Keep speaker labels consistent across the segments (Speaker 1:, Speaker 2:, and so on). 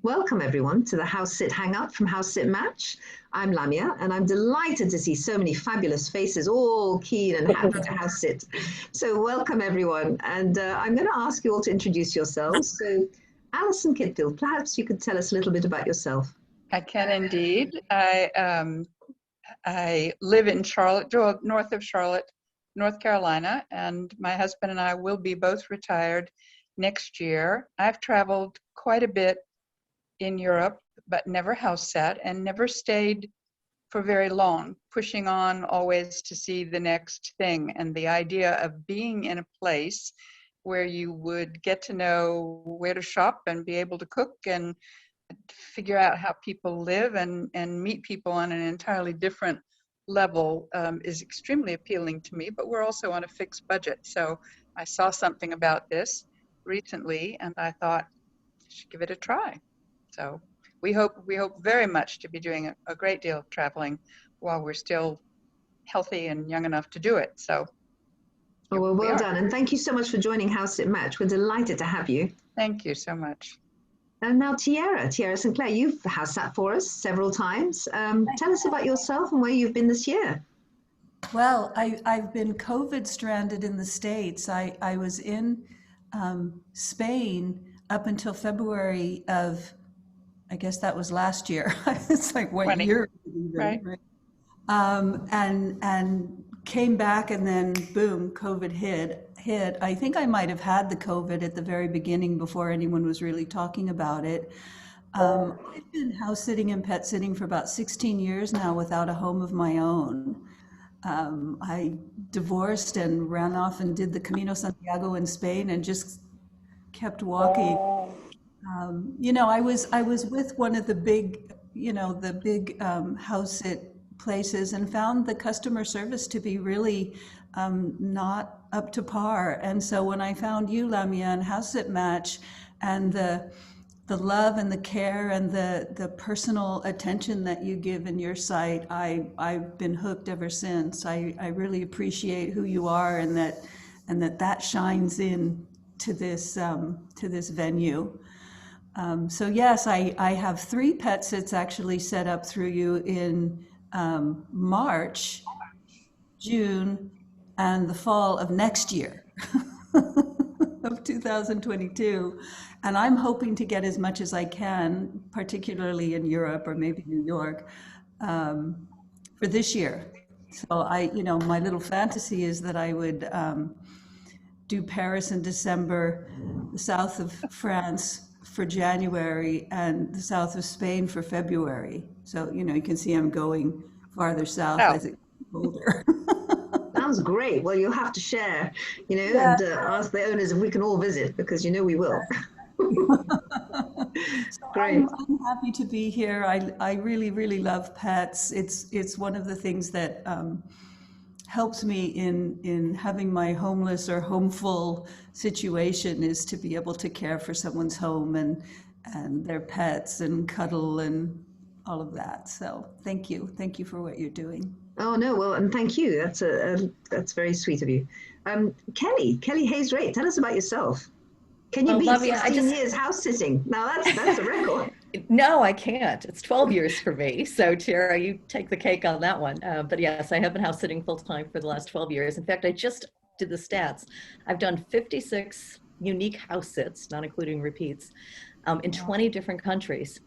Speaker 1: Welcome everyone to the HouseSit Hangout from HouseSit Match. I'm Lamia and I'm delighted to see so many fabulous faces, all keen and happy to house sit. So welcome everyone, and I'm going to ask you all to introduce yourselves. So Alison Kitfield, perhaps you could tell us a little bit about yourself.
Speaker 2: I can indeed. I live in Charlotte, north of Charlotte, North Carolina, and my husband and I will be both retired next year. I've traveled quite a bit in Europe, but never house sat and never stayed for very long, pushing on always to see the next thing. And the idea of being in a place where you would get to know where to shop and be able to cook and figure out how people live and meet people on an entirely different level is extremely appealing to me, but we're also on a fixed budget. So I saw something about this recently and I thought I should give it a try. So we hope very much to be doing a great deal of traveling while we're still healthy and young enough to do it. So
Speaker 1: oh, well done, and thank you so much for joining HouseSit Match. We're delighted to have you.
Speaker 2: Thank you so much.
Speaker 1: And now Tiara Sinclair, you've house sat for us several times. Tell us about yourself and where you've been this year.
Speaker 3: Well, I've been COVID stranded in the States. I was in Spain up until February of, I guess that was last year. It's like what
Speaker 2: 20.
Speaker 3: year?
Speaker 2: Right.
Speaker 3: And came back and then boom, COVID hit. I think I might have had the COVID at the very beginning before anyone was really talking about it. I've been house sitting and pet sitting for about 16 years now without a home of my own. I divorced and ran off and did the Camino Santiago in Spain and just kept walking. I was with one of the big, house sit places and found the customer service to be really not up to par. And so when I found you, Lamia, and HouseSit Match, and the love and the care and the personal attention that you give in your site, I've been hooked ever since. I really appreciate who you are and that shines in to this venue. So yes, I have 3 pet sits actually set up through you in March, June, and the fall of next year of 2022. And I'm hoping to get as much as I can, particularly in Europe or maybe New York, for this year. So my little fantasy is that I would do Paris in December, the south of France for January, and the south of Spain for February. So, you can see I'm going farther south as it gets colder.
Speaker 1: Sounds great. Well, you'll have to share, and ask the owners if we can all visit, because we will. Great.
Speaker 3: I'm happy to be here. I really, really love pets. It's one of the things that helps me in having my homeless or homeful situation, is to be able to care for someone's home and their pets and cuddle and all of that. So thank you for what you're doing.
Speaker 1: Oh no, well, and thank you. That's very sweet of you. Kelly Hayes-Raitt, tell us about yourself. Can you beat 16 years house sitting? Now that's a record.
Speaker 4: No, I can't. It's 12 years for me. So Tara, you take the cake on that one. But yes, I have been house sitting full time for the last 12 years. In fact, I just did the stats. I've done 56 unique house sits, not including repeats, in 20 different countries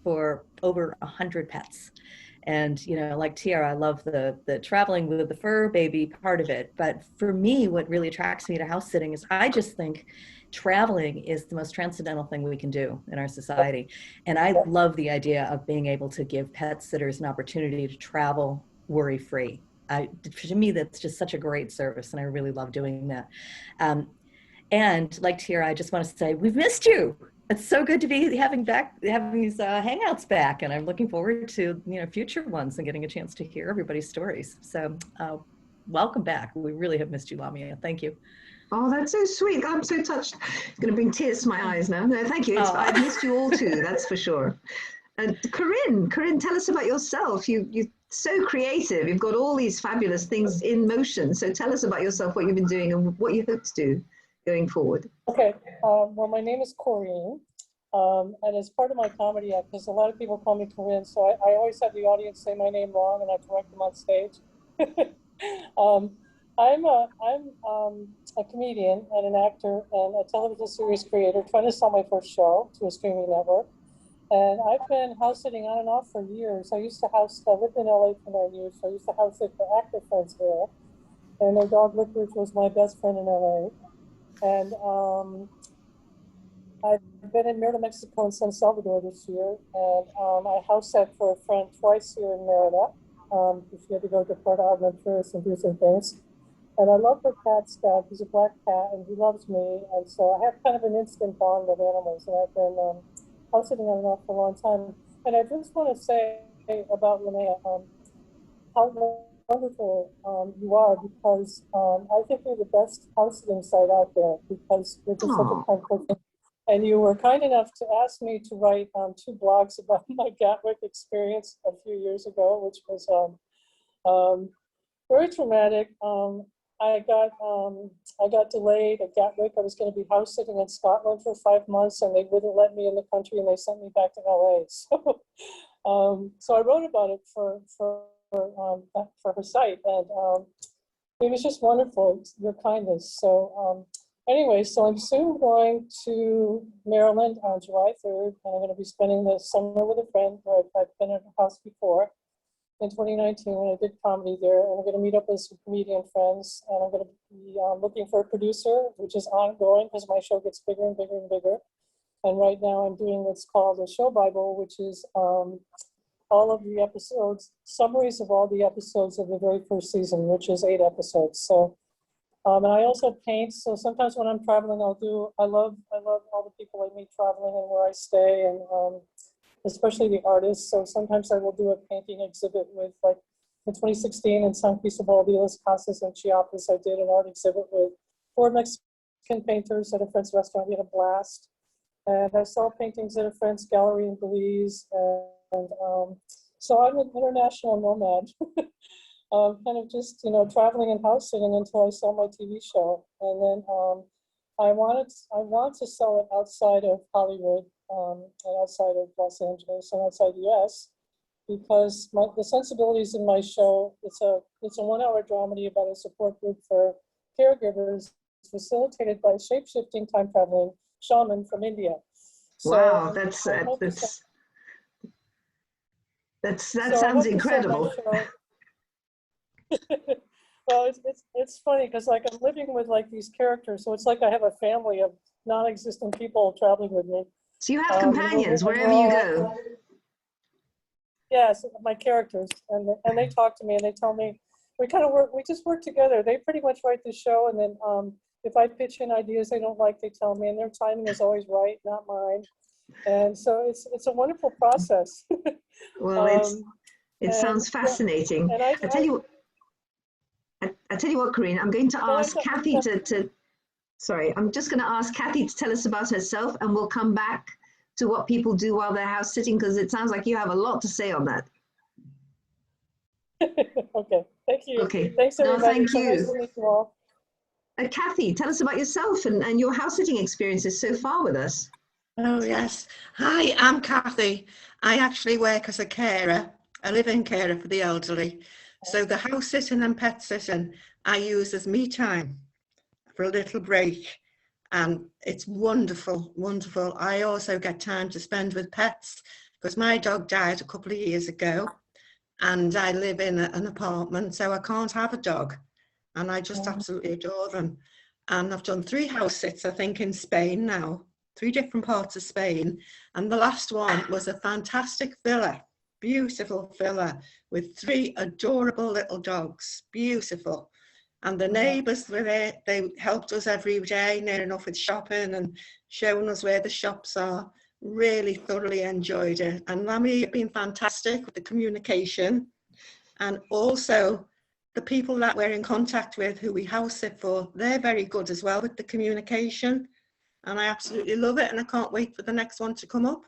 Speaker 4: for over 100 pets. And, like Tiara, I love the traveling with the fur baby part of it. But for me, what really attracts me to house sitting is I just think traveling is the most transcendental thing we can do in our society. And I love the idea of being able to give pet sitters an opportunity to travel worry-free. To me, that's just such a great service, and I really love doing that. And like Tiara, I just want to say, we've missed you. It's so good to be having these hangouts back, and I'm looking forward to future ones and getting a chance to hear everybody's stories. So welcome back. We really have missed you, Lamia. Thank you.
Speaker 1: Oh, that's so sweet. I'm so touched. It's going to bring tears to my eyes now. No, thank you. I've missed you all too, that's for sure. And Corinne, tell us about yourself. You're so creative. You've got all these fabulous things in motion. So tell us about yourself, what you've been doing and what you hope to do going forward.
Speaker 5: Okay. Well, my name is Corinne. And as part of my comedy act, because a lot of people call me Corinne, so I always have the audience say my name wrong, and I correct them on stage. I'm a comedian and an actor and a television series creator trying to sell my first show to a streaming network. And I've been house sitting on and off for years. I lived in LA for 9 years, so I used to house sit for actor friends there. And their dog Licorice was my best friend in LA. And I've been in Merida, Mexico and San Salvador this year. And I house sat for a friend twice here in Merida. She had to go to Puerto Armenteros and do some things. And I love her cat, Scout. He's a black cat, and he loves me. And so I have kind of an instant bond with animals. And I've been house sitting on and off for a long time. And I just want to say about Linnea, how wonderful you are, because I think you're the best house sitting site out there, because you're just such a kind person. And you were kind enough to ask me to write 2 blogs about my Gatwick experience a few years ago, which was very traumatic. I got delayed at Gatwick. I was going to be house sitting in Scotland for 5 months, and they wouldn't let me in the country, and they sent me back to LA. So I wrote about it for her site, and it was just wonderful, your kindness. So anyway, so I'm soon going to Maryland on July 3rd, and I'm going to be spending the summer with a friend where I've been at her house before. In 2019, when I did comedy there, and I'm going to meet up with some comedian friends, and I'm going to be looking for a producer, which is ongoing because my show gets bigger and bigger and bigger. And right now I'm doing what's called a show Bible, which is all of the episodes, summaries of all the episodes of the very first season, which is 8 episodes. So, and I also paint. So sometimes when I'm traveling, I love all the people I meet traveling and where I stay, and especially the artists. So sometimes I will do a painting exhibit with, like in 2016 in San Cristobal de las Casas in Chiapas, I did an art exhibit with 4 Mexican painters at a friend's restaurant. We had a blast. And I saw paintings at a friend's gallery in Belize. And so I'm an international nomad, kind of just, traveling and house sitting until I sell my TV show. And then I want to sell it outside of Hollywood, and outside of Los Angeles and outside the US, because the sensibilities in my show, it's a 1-hour dramedy about a support group for caregivers facilitated by a shape-shifting, time-traveling shaman from India. So,
Speaker 1: wow, that sounds incredible.
Speaker 5: Well, it's funny because like I'm living with like these characters, so it's like I have a family of non-existent people traveling with me.
Speaker 1: So you have companions wherever you go.
Speaker 5: Yes, my characters, and they talk to me and they tell me, we just work together. They pretty much write the show, and then if I pitch in ideas they don't like, they tell me, and their timing is always right, not mine. And so it's a wonderful process.
Speaker 1: Well, it sounds fascinating.
Speaker 5: And
Speaker 1: I tell you what, Corinne, I'm going to ask Kathy sorry, I'm just going to ask Kathy to tell us about herself, and we'll come back to what people do while they're house sitting, because it sounds like you have a lot to say on that.
Speaker 5: Okay, thank you.
Speaker 1: Okay,
Speaker 5: thanks everybody.
Speaker 1: No, thank you.
Speaker 5: Nice to meet you all.
Speaker 1: Kathy, tell us about yourself and your house sitting experiences so far with us.
Speaker 6: Oh, yes. Hi, I'm Kathy. I actually work as a carer, a living carer for the elderly. So the house sitting and pet sitting I use as me time for a little break. And it's wonderful, wonderful. I also get time to spend with pets because my dog died a couple of years ago and I live in an apartment, so I can't have a dog. And I just absolutely adore them. And I've done 3 house sits, I think, in Spain now, 3 different parts of Spain. And the last one was a fantastic villa, beautiful villa with 3 adorable little dogs, beautiful. And the neighbours were there, they helped us every day, near enough with shopping and showing us where the shops are. Really thoroughly enjoyed it. And Lammy, you've been fantastic with the communication. And also the people that we're in contact with who we house sit for, they're very good as well with the communication. And I absolutely love it. And I can't wait for the next one to come up.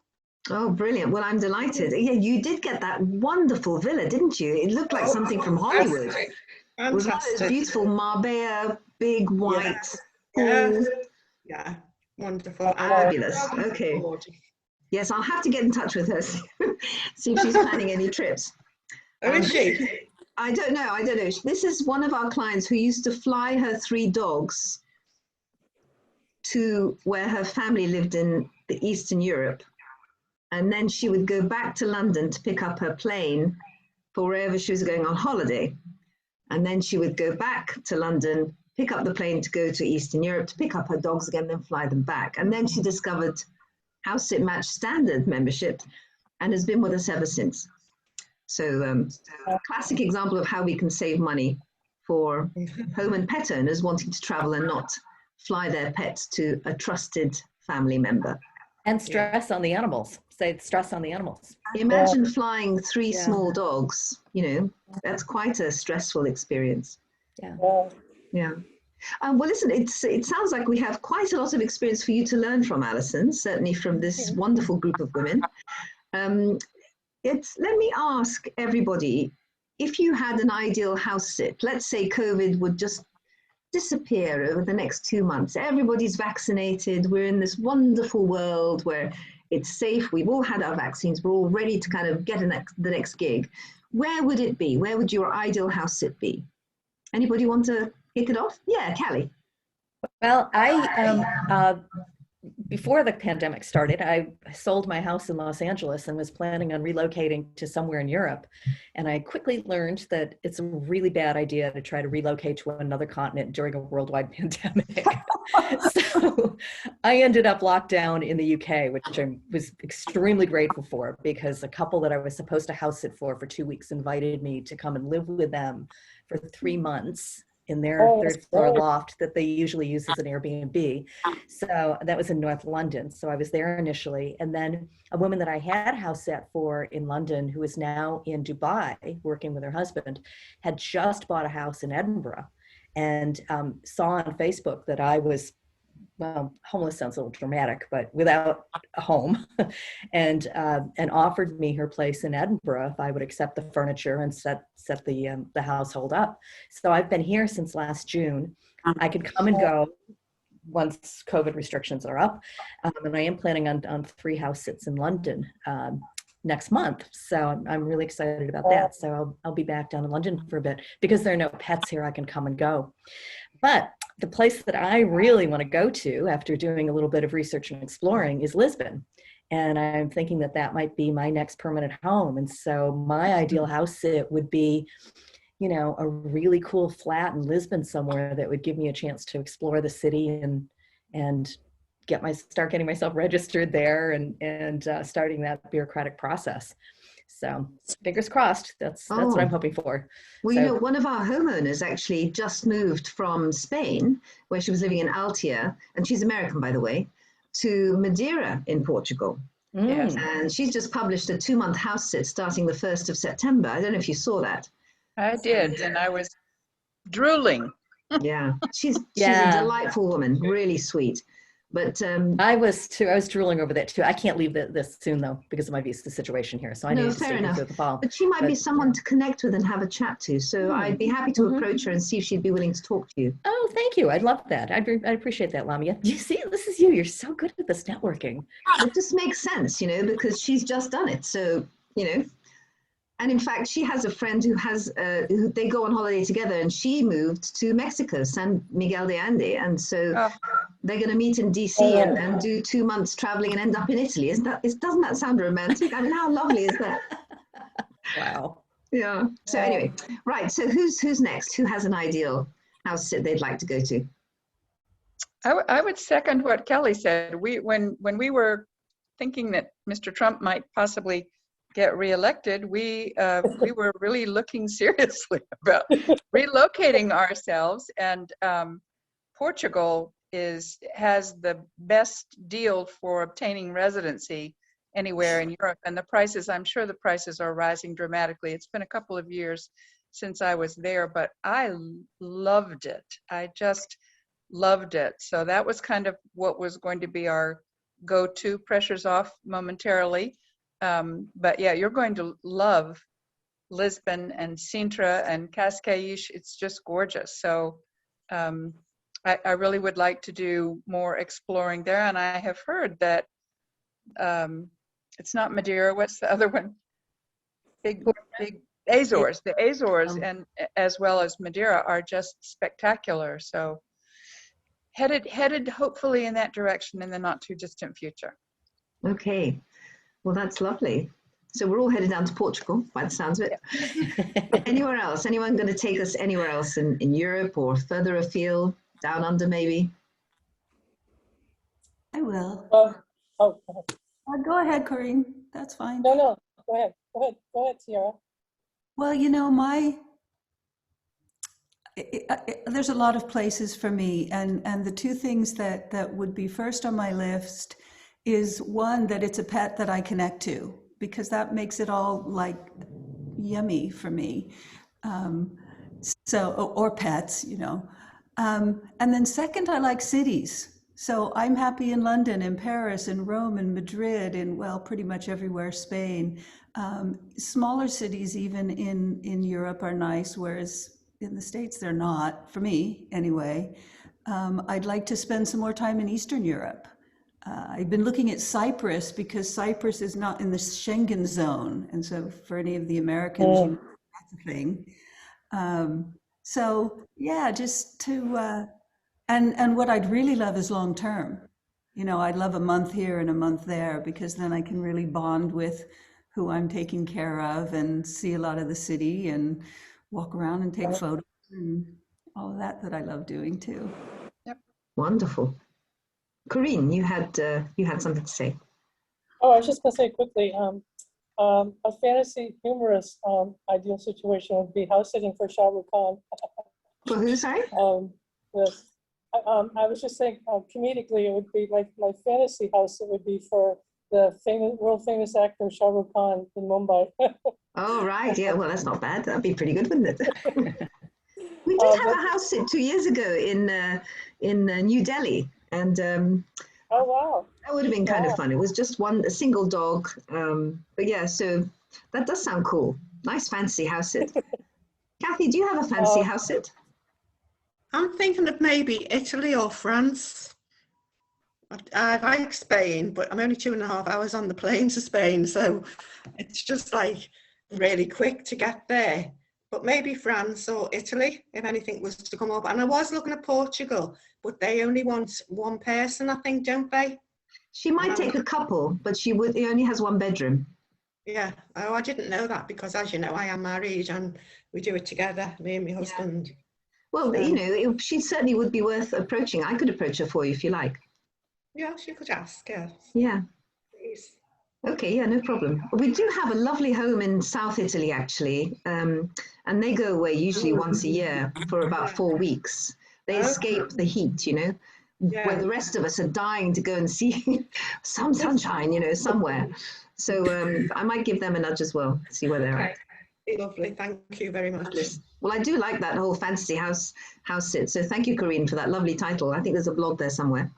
Speaker 1: Oh, brilliant. Well, I'm delighted. Yeah, you did get that wonderful villa, didn't you? It looked like something from Hollywood.
Speaker 6: Fantastic.
Speaker 1: It was one of those beautiful Marbella, big white.
Speaker 6: Yeah, yeah. Wonderful.
Speaker 1: Fabulous. Okay. Yes, I'll have to get in touch with her, see if she's planning any trips.
Speaker 6: Who is she?
Speaker 1: I don't know. This is one of our clients who used to fly her 3 dogs to where her family lived in the Eastern Europe. And then she would go back to London to pick up her plane for wherever she was going on holiday. And then she would go back to London, pick up the plane to go to Eastern Europe to pick up her dogs again, then fly them back. And then she discovered HouseSit Match Standard membership and has been with us ever since. So a classic example of how we can save money for home and pet owners wanting to travel and not fly their pets to a trusted family member.
Speaker 4: And stress on the animals. Say stress on the animals.
Speaker 1: Imagine flying 3 small dogs, you know, that's quite a stressful experience.
Speaker 4: Yeah.
Speaker 1: Yeah. Well, listen, it sounds like we have quite a lot of experience for you to learn from, Alison, certainly from this wonderful group of women. Let me ask everybody, if you had an ideal house sit, let's say COVID would just disappear over the next 2 months. Everybody's vaccinated. We're in this wonderful world where it's safe. We've all had our vaccines. We're all ready to kind of get the next gig. Where would it be? Where would your ideal house sit be? Anybody want to kick it off? Yeah, Callie.
Speaker 4: Well, before the pandemic started, I sold my house in Los Angeles and was planning on relocating to somewhere in Europe. And I quickly learned that it's a really bad idea to try to relocate to another continent during a worldwide pandemic. So I ended up locked down in the UK, which I was extremely grateful for, because a couple that I was supposed to house sit for 2 weeks invited me to come and live with them for 3 months in their 3rd floor loft that they usually use as an Airbnb. So that was in North London. So I was there initially. And then a woman that I had house sat for in London, who is now in Dubai working with her husband, had just bought a house in Edinburgh and saw on Facebook that I was, well, homeless sounds a little dramatic, but without a home, and offered me her place in Edinburgh if I would accept the furniture and set the household up. So I've been here since last June. I could come and go once COVID restrictions are up, and I am planning on 3 house sits in London next month. So I'm really excited about that. So I'll be back down in London for a bit. Because there are no pets here, I can come and go. But the place that I really want to go to after doing a little bit of research and exploring is Lisbon. And I'm thinking that that might be my next permanent home. And so my ideal house sit would be, you know, a really cool flat in Lisbon somewhere that would give me a chance to explore the city and start getting myself registered there and starting that bureaucratic process. So fingers crossed. That's what I'm hoping for.
Speaker 1: Well, you know, one of our homeowners actually just moved from Spain, where she was living in Altia, and she's American, by the way, to Madeira in Portugal.
Speaker 2: Yes.
Speaker 1: And she's just published a 2-month house sit starting the 1st of September. I don't know if you saw that.
Speaker 2: I did, and I was drooling.
Speaker 1: Yeah, she's a delightful woman, really sweet. But
Speaker 4: I was too. I was drooling over that too. I can't leave this soon though because of my visa situation here. So I need to stay here through the fall.
Speaker 1: But she might be someone to connect with and have a chat to. So I'd be happy to approach her and see if she'd be willing to talk to you.
Speaker 4: Oh, thank you. I'd love that. I'd appreciate that, Lamia. You see, this is you. You're so good at this networking.
Speaker 1: It just makes sense, you know, because she's just done it. So, you know. And in fact, she has a friend who they go on holiday together, and she moved to Mexico, San Miguel de Ande. And so they're going to meet in DC and do 2 months traveling and end up in Italy. Doesn't that sound romantic? I mean, how lovely is that?
Speaker 4: Wow.
Speaker 1: Yeah. So anyway, right. So who's next? Who has an ideal house sit they'd like to go to?
Speaker 2: I would second what Kelly said. When we were thinking that Mr. Trump might possibly get reelected, we were really looking seriously about relocating ourselves, and Portugal has the best deal for obtaining residency anywhere in Europe, and the prices, I'm sure the prices are rising dramatically. It's been a couple of years since I was there, but I loved it. I just loved it. So that was kind of what was going to be our go-to. Pressure's off momentarily. But yeah, you're going to love Lisbon and Sintra and Cascais. It's just gorgeous. So I really would like to do more exploring there. And I have heard that it's not Madeira. What's the other one? Big Azores. The Azores and as well as Madeira are just spectacular. So headed hopefully in that direction in the not too distant future.
Speaker 1: Okay, well, that's lovely. So we're all headed down to Portugal, by the sounds of it. Yeah. Anywhere else? Anyone going to take us anywhere else in Europe or further afield, down under maybe?
Speaker 3: I will.
Speaker 5: Oh, go ahead.
Speaker 3: Go ahead, Corinne. That's fine.
Speaker 5: No, go ahead, Tiara.
Speaker 3: Well, there's a lot of places for me, and the two things that would be first on my list is one, that it's a pet that I connect to, because that makes it all like yummy for me. Or pets, and then second, I like cities. So I'm happy in London, in Paris, in Rome, in Madrid, in, well, pretty much everywhere, Spain. Smaller cities even in Europe are nice, whereas in the States they're not, for me anyway. I'd like to spend some more time in Eastern Europe. I've been looking at Cyprus, because Cyprus is not in the Schengen zone. And so for any of the Americans, that's a thing. So yeah, just to, and what I'd really love is long term. I'd love a month here and a month there, because then I can really bond with who I'm taking care of and see a lot of the city and walk around and take photos and all of that I love doing too.
Speaker 2: Yep.
Speaker 1: Wonderful. Corinne, you had something to say.
Speaker 5: Oh, I was just going to say quickly, a fantasy humorous ideal situation would be house sitting for Shah Rukh Khan.
Speaker 1: For who, sorry?
Speaker 5: Yes. I was just saying, comedically, it would be like my fantasy house. It would be for the world famous actor Shah Rukh Khan in Mumbai.
Speaker 1: Oh, right. Yeah. Well, that's not bad. That'd be pretty good, wouldn't it? We did have a house sit 2 years ago in New Delhi, and
Speaker 5: oh wow,
Speaker 1: that would have been kind of fun. It was just a single dog, but yeah. So that does sound cool. Nice fancy house sit. Kathy, do you have a fancy house sit?
Speaker 6: I'm thinking of maybe Italy or France. I like Spain, but I'm only 2.5 hours on the plane to Spain, so it's just like really quick to get there. But maybe France or Italy, if anything was to come up. And I was looking at Portugal, but they only want one person, I think, don't they?
Speaker 1: She might take a couple, but she only has one bedroom.
Speaker 6: Yeah. Oh, I didn't know that, because as you know, I am married and we do it together, me and my husband.
Speaker 1: Yeah. Well, she certainly would be worth approaching. I could approach her for you if you like.
Speaker 6: Yeah, she could ask, yes.
Speaker 1: Yeah.
Speaker 6: Please.
Speaker 1: Okay, yeah, no problem. We do have a lovely home in South Italy, actually, and they go away usually once a year for about 4 weeks. They escape the heat, where the rest of us are dying to go and see some sunshine, somewhere. So I might give them a nudge as well, see where they're at.
Speaker 6: Lovely, thank you very much.
Speaker 1: Well, I do like that whole fantasy house sit. So thank you, Corinne, for that lovely title. I think there's a blog there somewhere.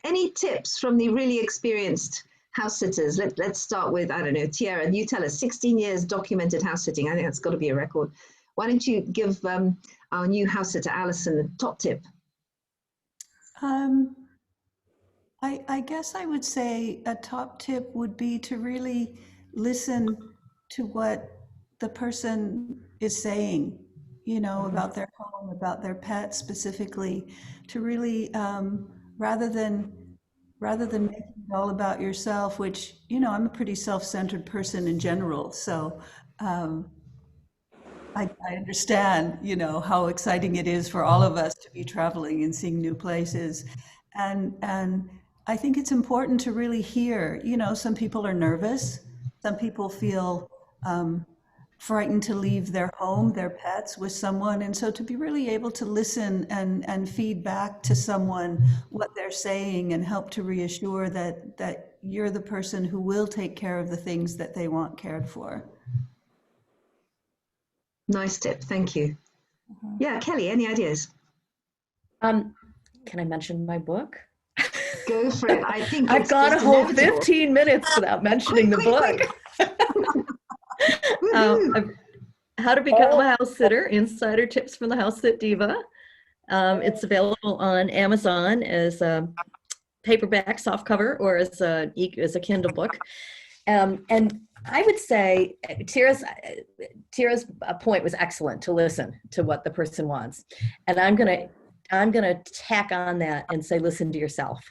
Speaker 1: Any tips from the really experienced house sitters? Let's start with, I don't know, Tiara, you tell us, 16 years documented house sitting. I think that's got to be a record. Why don't you give our new house sitter, Alison, the top tip?
Speaker 3: I guess I would say a top tip would be to really listen to what the person is saying, about their home, about their pet specifically, to really, rather than making it all about yourself, which, I'm a pretty self-centered person in general. So I understand, how exciting it is for all of us to be traveling and seeing new places. And I think it's important to really hear, some people are nervous. Some people feel frightened to leave their home, their pets, with someone. And so to be really able to listen and feed back to someone what they're saying and help to reassure that you're the person who will take care of the things that they want cared for.
Speaker 1: Nice tip, thank you. Yeah, Kelly, any ideas?
Speaker 4: Can I mention my book?
Speaker 1: Go for it. I think
Speaker 4: I've got a whole 15 minutes without mentioning the book. How to Become a House Sitter, Insider Tips from the House Sit Diva. It's available on Amazon as paperback softcover or as a Kindle book. And I would say Tira's point was excellent, to listen to what the person wants. And I'm gonna tack on that and say, listen to yourself.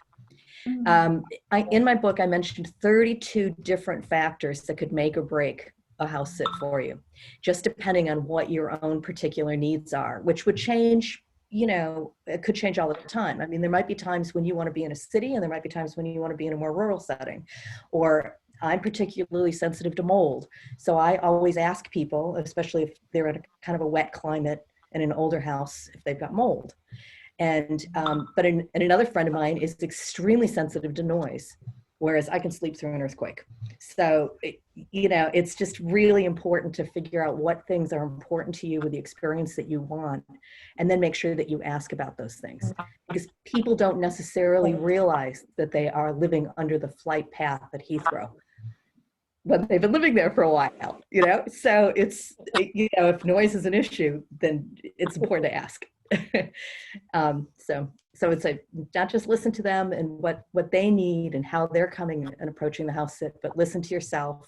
Speaker 4: In my book, I mentioned 32 different factors that could make or break a house sit for you, just depending on what your own particular needs are, which would change, it could change all the time. I mean, there might be times when you want to be in a city and there might be times when you want to be in a more rural setting. Or I'm particularly sensitive to mold. So I always ask people, especially if they're in a kind of a wet climate in an older house, if they've got mold. And another friend of mine is extremely sensitive to noise, whereas I can sleep through an earthquake. So, it's just really important to figure out what things are important to you with the experience that you want, and then make sure that you ask about those things. Because people don't necessarily realize that they are living under the flight path at Heathrow when they've been living there for a while, So it's, if noise is an issue, then it's important to ask. So it's not just listen to them and what they need and how they're coming and approaching the house sit, but listen to yourself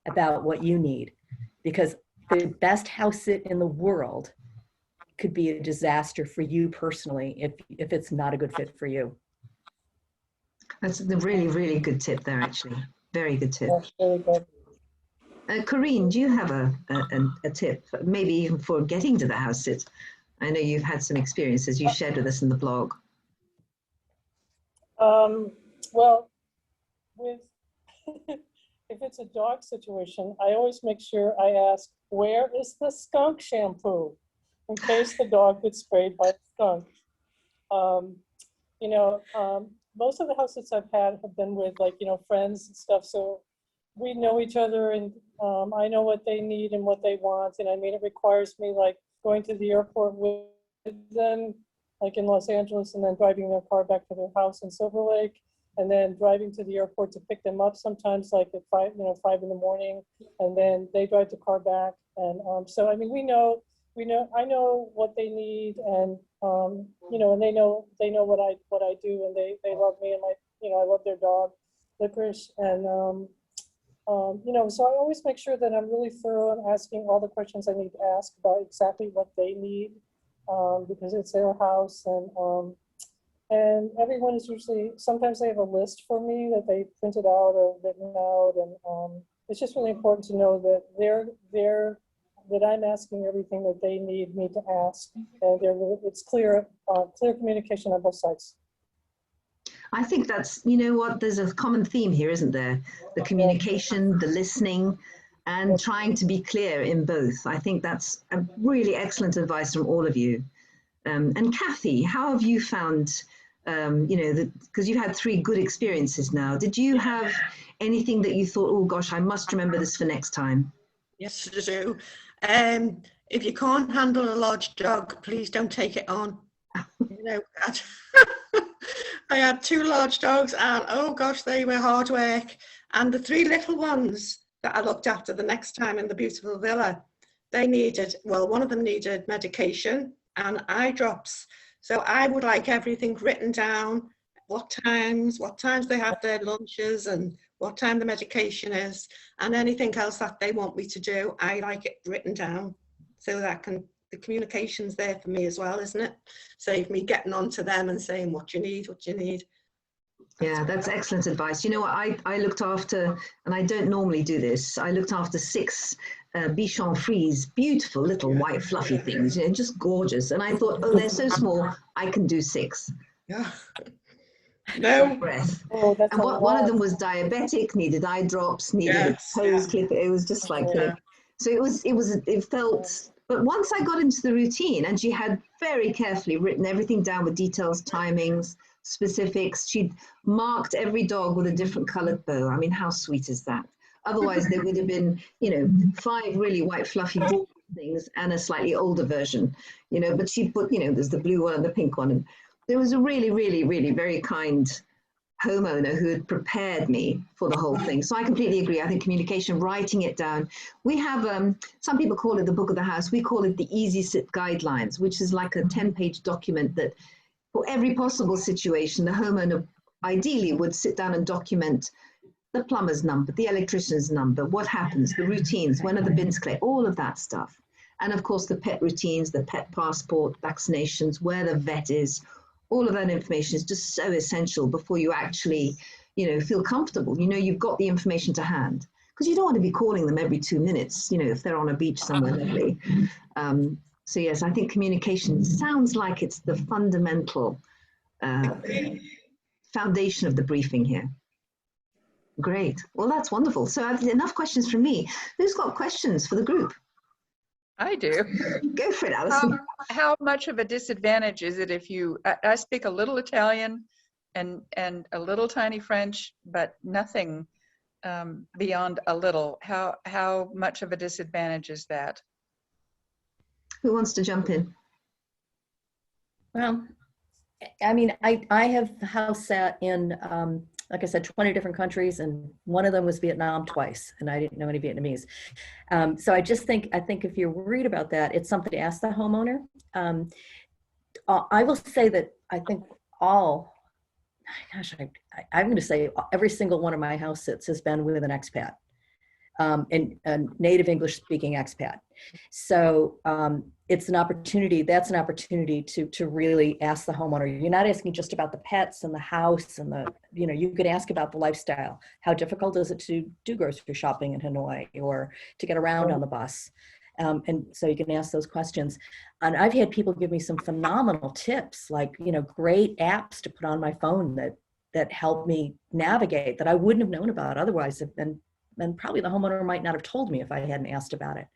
Speaker 4: about what you need, because the best house sit in the world could be a disaster for you personally if it's not a good fit for you.
Speaker 1: That's a really, really good tip there, actually. Very good tip.
Speaker 5: That's really good.
Speaker 1: Corinne, do you have a tip, maybe even for getting to the house sit? I know you've had some experiences you shared with us in the blog.
Speaker 5: Well, with if it's a dog situation, I always make sure I ask, where is the skunk shampoo? In case the dog gets sprayed by a skunk. Most of the house sits I've had have been with friends and stuff. So we know each other, and I know what they need and what they want. And I mean, it requires me going to the airport with them, like in Los Angeles, and then driving their car back to their house in Silver Lake, and then driving to the airport to pick them up sometimes at 5 in the morning, and then they drive the car back. And so, I mean, I know what they need, and and they know what I do, and they love me, and I love their dog, Licorice, and so I always make sure that I'm really thorough in asking all the questions I need to ask about exactly what they need, because it's their house, and everyone is usually, sometimes they have a list for me that they printed out or written out, and it's just really important to know that that I'm asking everything that they need me to ask, and it's clear communication on both sides.
Speaker 1: I think that's, there's a common theme here, isn't there? The communication, the listening, and trying to be clear in both. I think that's a really excellent advice from all of you. And Kathy, how have you found, because you've had 3 good experiences now, did you have anything that you thought, oh gosh, I must remember this for next time?
Speaker 6: Yes, I do. If you can't handle a large dog, please don't take it on. I had 2 large dogs, and oh gosh, they were hard work. And the 3 little ones that I looked after the next time in the beautiful villa, one of them needed medication and eye drops. So I would like everything written down, what times they have their lunches, and what time the medication is, and anything else that they want me to do, I like it written down, so that the communication's there for me as well, isn't it? Save me getting on to them and saying what you need.
Speaker 1: Yeah, that's excellent advice. You know what, I looked after, and I don't normally do this, I looked after 6 Bichon Frise, beautiful little white fluffy things, just gorgeous. And I thought, oh, they're so small, I can do 6.
Speaker 6: Yeah. No.
Speaker 1: Breath.
Speaker 5: Oh, that's
Speaker 1: and one of them was diabetic, needed eye drops, needed a toes clip. It was just like, so it felt, but once I got into the routine, and she had very carefully written everything down with details, timings, specifics. She'd marked every dog with a different colored bow. I mean, how sweet is that? Otherwise, there would have been, 5 really white fluffy ball things and a slightly older version, but she put, there's the blue one and the pink one. And there was a really, really, really very kind homeowner who had prepared me for the whole thing. So I completely agree. I think communication, writing it down. We have, some people call it the book of the house. We call it the Easy Sit Guidelines, which is like a 10-page document that for every possible situation, the homeowner ideally would sit down and document the plumber's number, the electrician's number, what happens, the routines, when are the bins clear, all of that stuff. And of course, the pet routines, the pet passport, vaccinations, where the vet is, all of that information is just so essential before you actually, feel comfortable. You've got the information to hand, because you don't want to be calling them every 2 minutes, if they're on a beach somewhere lovely. So yes, I think communication sounds like it's the fundamental foundation of the briefing here. Great. Well, that's wonderful. So I've enough questions from me. Who's got questions for the group?
Speaker 2: I do.
Speaker 1: Go for it, Alison.
Speaker 2: How much of a disadvantage is it if I speak a little Italian and a little tiny French, but nothing beyond a little. How much of a disadvantage is that?
Speaker 1: Who wants to jump in?
Speaker 4: Well, I mean, I have house sat in, like I said, 20 different countries, and one of them was Vietnam twice, and I didn't know any Vietnamese. So I think if you're worried about that, it's something to ask the homeowner. I will say that I think I'm going to say every single one of my house sits has been with an expat, and a native English speaking expat. So that's an opportunity to really ask the homeowner. You're not asking just about the pets and the house and you could ask about the lifestyle. How difficult is it to do grocery shopping in Hanoi, or to get around on the bus? And so you can ask those questions. And I've had people give me some phenomenal tips, like, great apps to put on my phone that help me navigate, that I wouldn't have known about otherwise. And probably the homeowner might not have told me if I hadn't asked about it.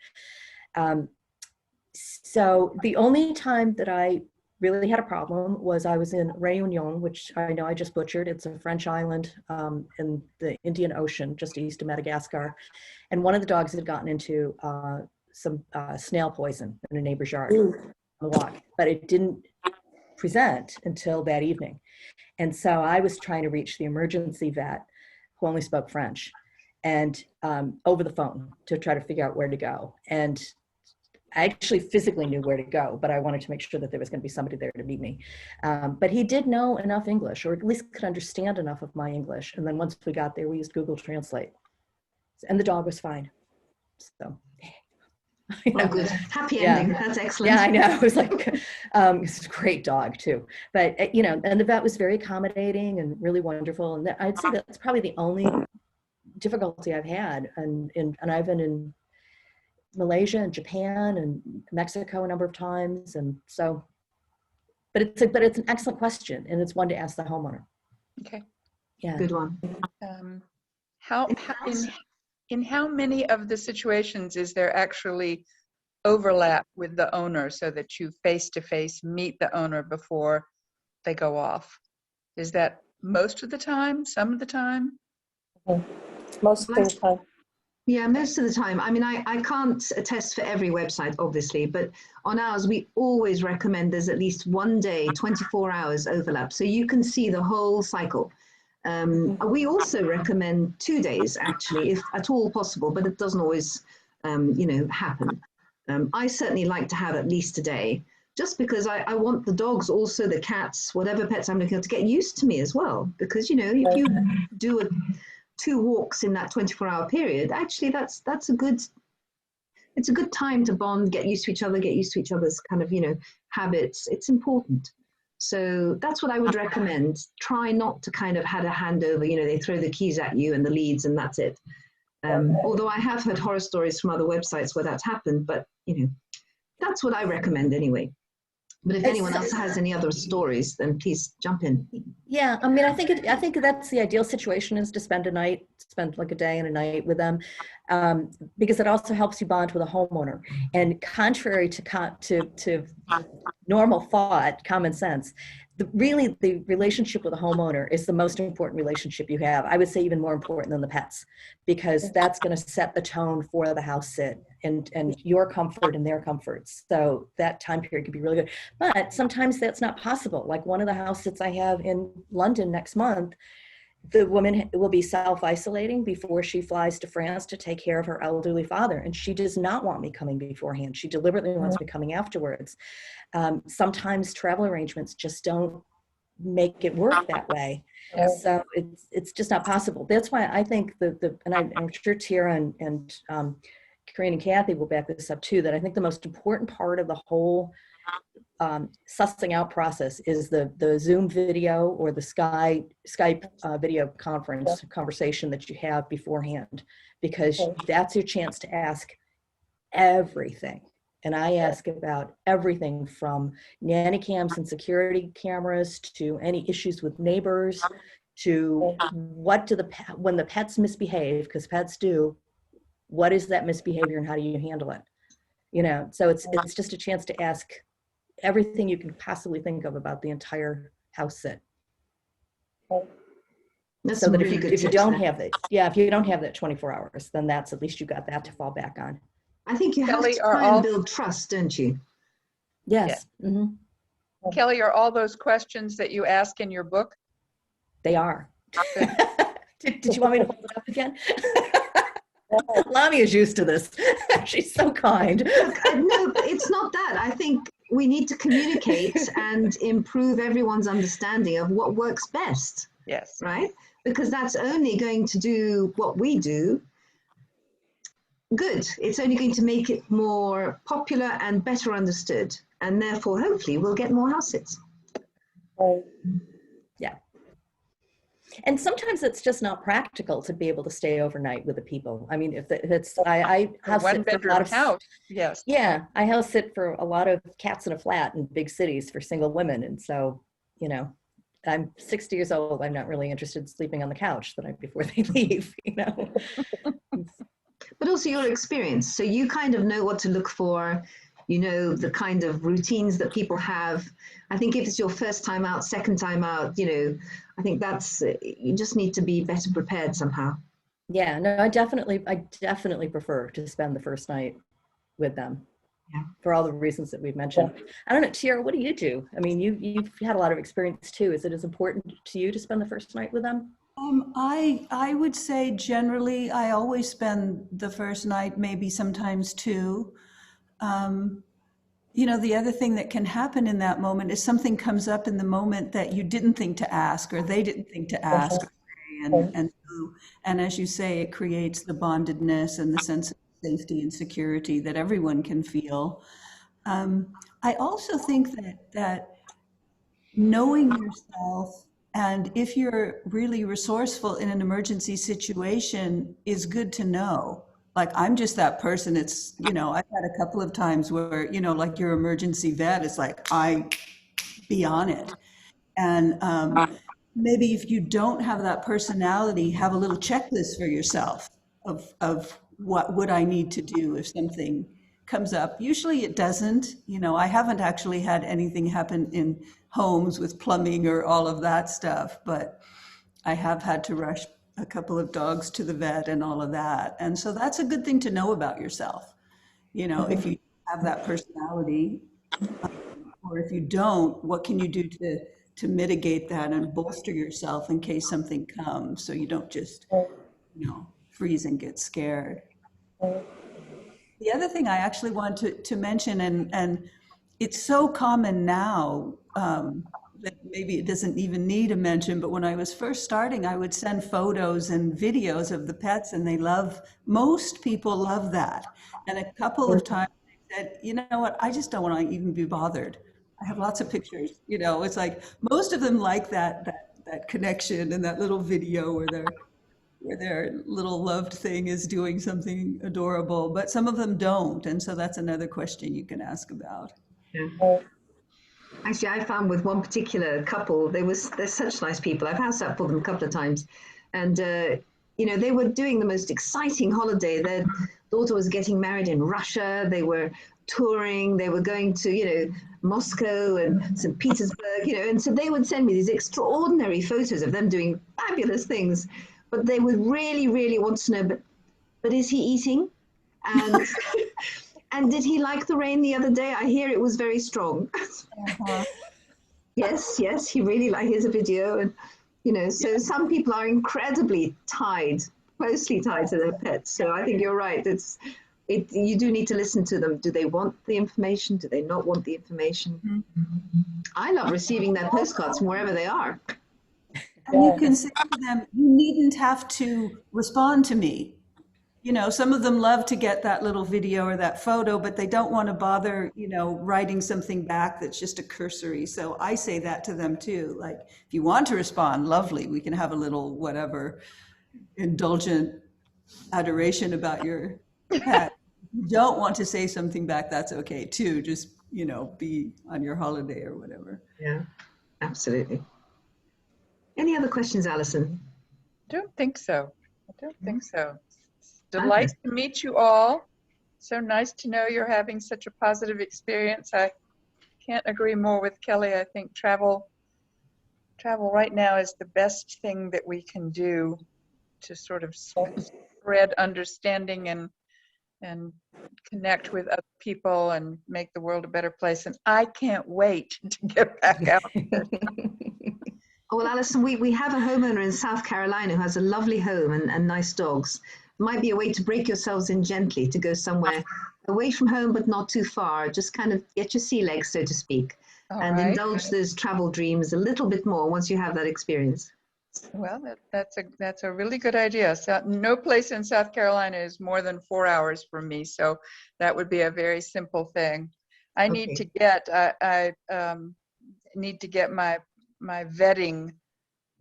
Speaker 4: So the only time that I really had a problem was I was in Réunion, which I know I just butchered. It's a French island in the Indian Ocean, just east of Madagascar. And one of the dogs had gotten into some snail poison in a neighbor's yard on the walk, but it didn't present until that evening. And so I was trying to reach the emergency vet, who only spoke French, and over the phone to try to figure out where to go. And I actually physically knew where to go, but I wanted to make sure that there was going to be somebody there to meet me. But he did know enough English, or at least could understand enough of my English. And then once we got there, we used Google Translate. And the dog was fine. So,
Speaker 1: oh, good. Happy ending. That's excellent.
Speaker 4: Yeah, I know. It was like, it's a great dog too. But, and the vet was very accommodating and really wonderful. And I'd say that's probably the only difficulty I've had. And I've been in Malaysia and Japan and Mexico a number of times, and so, but it's an excellent question, and it's one to ask the homeowner.
Speaker 2: Okay.
Speaker 1: Yeah. Good one.
Speaker 2: In how many of the situations is there actually overlap with the owner, so that you face-to-face meet the owner before they go off? Is that most of the time, some of the time?
Speaker 5: Most of the time.
Speaker 1: Yeah, most of the time. I mean, I can't attest for every website, obviously, but on ours, we always recommend there's at least one day, 24 hours overlap, so you can see the whole cycle. We also recommend 2 days, actually, if at all possible, but it doesn't always, happen. I certainly like to have at least a day, just because I want the dogs, also the cats, whatever pets I'm looking at, to get used to me as well. Because, if you do 2 walks in that 24-hour period, actually it's a good time to bond, get used to each other's kind of, habits. It's important. So that's what I would recommend. Try not to kind of have a handover, they throw the keys at you and the leads and that's it. Although I have heard horror stories from other websites where that's happened, but, that's what I recommend anyway. But if anyone else has any other stories, then please jump in.
Speaker 4: Yeah, I mean, I think that's the ideal situation, is to spend like a day and a night with them, because it also helps you bond with a homeowner. And contrary to normal thought, common sense, the relationship with a homeowner is the most important relationship you have. I would say even more important than the pets, because that's going to set the tone for the house sit and your comfort and their comforts. So that time period could be really good. But sometimes that's not possible. Like one of the house sits I have in London next month, the woman will be self-isolating before she flies to France to take care of her elderly father. And she does not want me coming beforehand. She deliberately wants me coming afterwards. Sometimes travel arrangements just don't make it work that way. So it's just not possible. That's why I think and I'm sure Tara and Corinne and Kathy will back this up too, that I think the most important part of the whole sussing out process is the Zoom video or the Skype video conversation that you have beforehand, because that's your chance to ask everything. And I ask about everything from nanny cams and security cameras to any issues with neighbors to when the pets misbehave, because pets do, what is that misbehavior and how do you handle it? You know, so it's just a chance to ask everything you can possibly think of about the entire house sit.
Speaker 1: That's
Speaker 4: So that
Speaker 1: really
Speaker 4: if you don't have that, if you don't have that 24 hours, then that's at least you got that to fall back on.
Speaker 1: I think you have
Speaker 2: Kelly,
Speaker 1: to try and build trust, don't you?
Speaker 4: Yes.
Speaker 2: Yeah.
Speaker 4: Mm-hmm.
Speaker 2: Kelly, are all those questions that you ask in your book?
Speaker 4: They are. Did you want me to hold it up again? Lami is used to this. She's so kind.
Speaker 1: No, it's not that. I think we need to communicate and improve everyone's understanding of what works best.
Speaker 2: Yes.
Speaker 1: Right? Because that's only going to do what we do good. It's only going to make it more popular and better understood. And therefore, hopefully, we'll get more house sits.
Speaker 5: Right.
Speaker 4: Yeah. And sometimes it's just not practical to be able to stay overnight with the people. I mean, if it's, I house sit for a lot of
Speaker 2: house. Yes.
Speaker 4: Yeah, I house sit for a lot of cats in a flat in big cities for single women. And so, you know, I'm 60 years old. I'm not really interested in sleeping on the couch the night before they leave, you know.
Speaker 1: But also your experience. So you kind of know what to look for, you know, the kind of routines that people have. I think if it's your first time out, second time out, you know, I think that's, you just need to be better prepared somehow.
Speaker 4: Yeah, no, I definitely prefer to spend the first night with them.
Speaker 1: Yeah.
Speaker 4: For all the reasons that we've mentioned. I don't know, Tiara, what do you do? I mean, you've had a lot of experience too. Is it as important to you to spend the first night with them?
Speaker 3: I would say generally I always spend the first night, maybe sometimes two. You know, the other thing that can happen in that moment is something comes up in the moment that you didn't think to ask or they didn't think to ask. And as you say, it creates the bondedness and the sense of safety and security that everyone can feel. I also think that knowing yourself, and if you're really resourceful in an emergency situation, is good to know. Like, I'm just that person. It's, you know, I've had a couple of times where, you know, like your emergency vet is like, be on it. And maybe if you don't have that personality, have a little checklist for yourself of what would I need to do if something comes up. Usually it doesn't. You know, I haven't actually had anything happen in homes with plumbing or all of that stuff, but I have had to rush a couple of dogs to the vet and all of that. And so that's a good thing to know about yourself. You know, if you have that personality, or if you don't, what can you do to mitigate that and bolster yourself in case something comes, so you don't just, you know, freeze and get scared. The other thing I actually want to mention, and it's so common now that maybe it doesn't even need a mention, but when I was first starting, I would send photos and videos of the pets, and most people love that. And a couple of times they said, you know what, I just don't want to even be bothered. I have lots of pictures, you know, it's like most of them like that connection and that little video where their little loved thing is doing something adorable, but some of them don't. And so that's another question you can ask about.
Speaker 1: Yeah. Actually, I found with one particular couple, they're such nice people. I've house sat for them a couple of times. And, you know, they were doing the most exciting holiday. Their daughter was getting married in Russia. They were touring. They were going to, you know, Moscow and St. Petersburg, you know. And so they would send me these extraordinary photos of them doing fabulous things. But they would really, really want to know, but is he eating? And and did he like the rain the other day? I hear it was very strong. Yes, he really liked. Here's a video, and you know. So some people are incredibly closely tied to their pets. So I think you're right. you do need to listen to them. Do they want the information? Do they not want the information? I love receiving their postcards from wherever they are.
Speaker 3: And you can say to them, you needn't have to respond to me. You know, some of them love to get that little video or that photo, but they don't want to bother, you know, writing something back that's just a cursory. So I say that to them too. Like, if you want to respond, lovely, we can have a little whatever indulgent adoration about your pet. If you don't want to say something back, that's okay too. Just, you know, be on your holiday or whatever.
Speaker 1: Yeah, absolutely. Any other questions, Alison?
Speaker 2: I don't think so. I don't think so. It's a delight to meet you all. So nice to know you're having such a positive experience. I can't agree more with Kelly. I think travel right now is the best thing that we can do to sort of spread understanding and connect with other people and make the world a better place. And I can't wait to get back out there.
Speaker 1: Well, Alison, we have a homeowner in South Carolina who has a lovely home and nice dogs. Might be a way to break yourselves in gently to go somewhere away from home, but not too far. Just kind of get your sea legs, so to speak, and indulge those travel dreams a little bit more once you have that experience.
Speaker 2: Well, that's a really good idea. So no place in South Carolina is more than 4 hours from me, so that would be a very simple thing. I need to get I need to get my vetting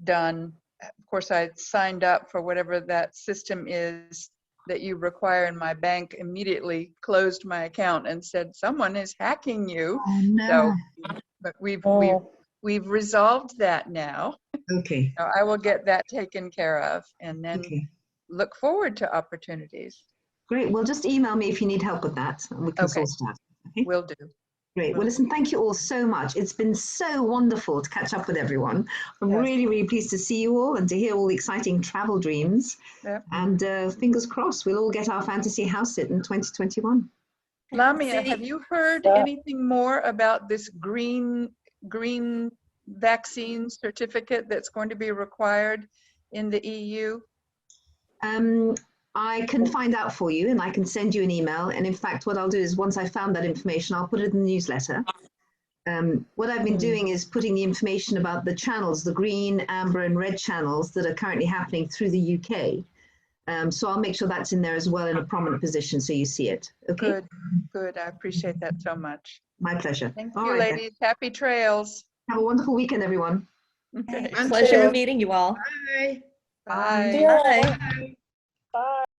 Speaker 2: done. Of course, I signed up for whatever that system is that you require, and my bank immediately closed my account and said someone is hacking you.
Speaker 1: Oh, no.
Speaker 2: So, but we've resolved that now.
Speaker 1: Okay.
Speaker 2: So I will get that taken care of, and then look forward to opportunities.
Speaker 1: Great. Well, just email me if you need help with that, and we can sort it out. Okay.
Speaker 2: Will do.
Speaker 1: Great. Well, listen, thank you all so much. It's been so wonderful to catch up with everyone. I'm really, really pleased to see you all and to hear all the exciting travel dreams.
Speaker 2: Yep.
Speaker 1: And fingers crossed, we'll all get our fantasy house sit in 2021.
Speaker 2: Lamia, have you heard anything more about this green vaccine certificate that's going to be required in the EU?
Speaker 1: I can find out for you and I can send you an email. And in fact, what I'll do is once I found that information, I'll put it in the newsletter. What I've been doing is putting the information about the channels, the green, amber and red channels that are currently happening through the UK. So I'll make sure that's in there as well in a prominent position so you see it. Okay.
Speaker 2: Good. I appreciate that so much.
Speaker 1: My pleasure.
Speaker 2: Thank you, ladies. Happy trails.
Speaker 1: Have a wonderful weekend, everyone.
Speaker 4: Pleasure meeting you all.
Speaker 6: Bye.
Speaker 2: Bye.
Speaker 5: Bye.